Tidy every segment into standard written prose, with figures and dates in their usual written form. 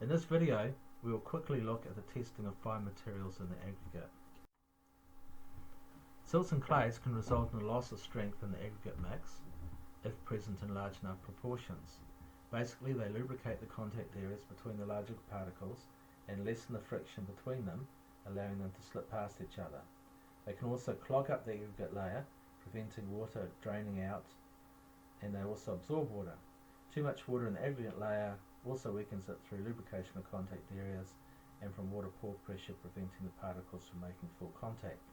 In this video, we will quickly look at the testing of fine materials in the aggregate. Silts and clays can result in a loss of strength in the aggregate mix if present in large enough proportions. Basically, they lubricate the contact areas between the larger particles and lessen the friction between them, allowing them to slip past each other. They can also clog up the aggregate layer, preventing water draining out, and they also absorb water. Too much water in the aggregate layer also weakens it through lubrication of contact areas and from water pore pressure, preventing the particles from making full contact.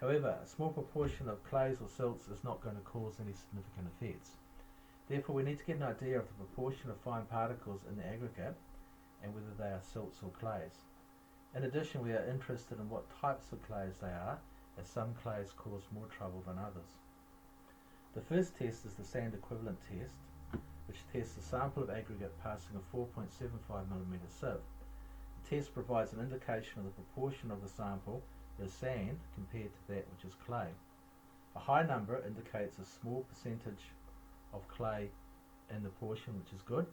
However, a small proportion of clays or silts is not going to cause any significant effects. Therefore, we need to get an idea of the proportion of fine particles in the aggregate and whether they are silts or clays. In addition, we are interested in what types of clays they are, as some clays cause more trouble than others. The first test is the sand equivalent test, which tests a sample of aggregate passing a 4.75mm sieve. The test provides an indication of the proportion of the sample that is sand compared to that which is clay. A high number indicates a small percentage of clay in the portion, which is good,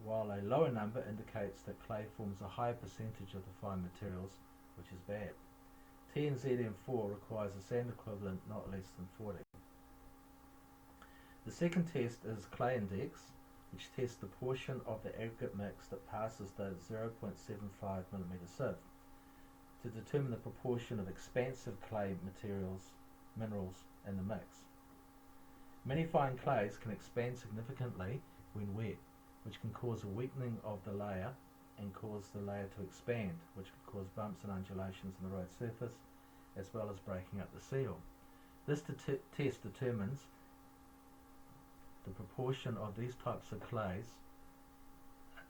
while a lower number indicates that clay forms a higher percentage of the fine materials, which is bad. TNZM4 requires a sand equivalent not less than 40. The second test is clay index, which tests the portion of the aggregate mix that passes the 0.75mm sieve to determine the proportion of expansive clay minerals in the mix. Many fine clays can expand significantly when wet, which can cause a weakening of the layer and cause the layer to expand, which could cause bumps and undulations in the road surface, as well as breaking up the seal. This test determines the proportion of these types of clays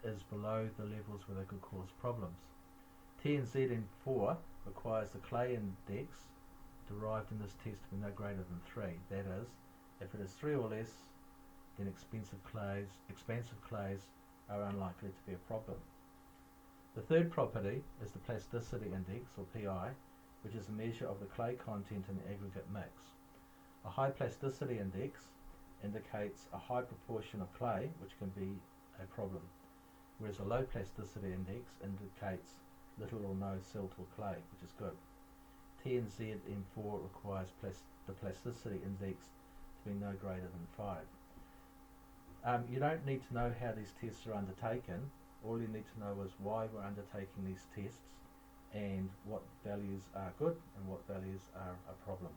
is below the levels where they could cause problems. TNZM4 requires the clay index derived in this test to be no greater than 3. That is, if it is 3 or less, then expensive clays are unlikely to be a problem. The third property is the plasticity index, or PI, which is a measure of the clay content in the aggregate mix. A high plasticity index indicates a high proportion of clay, which can be a problem, whereas a low plasticity index indicates little or no silt or clay, which is good. TNZM4 requires the plasticity index to be no greater than 5. You don't need to know how these tests are undertaken. All you need to know is why we're undertaking these tests and what values are good and what values are a problem.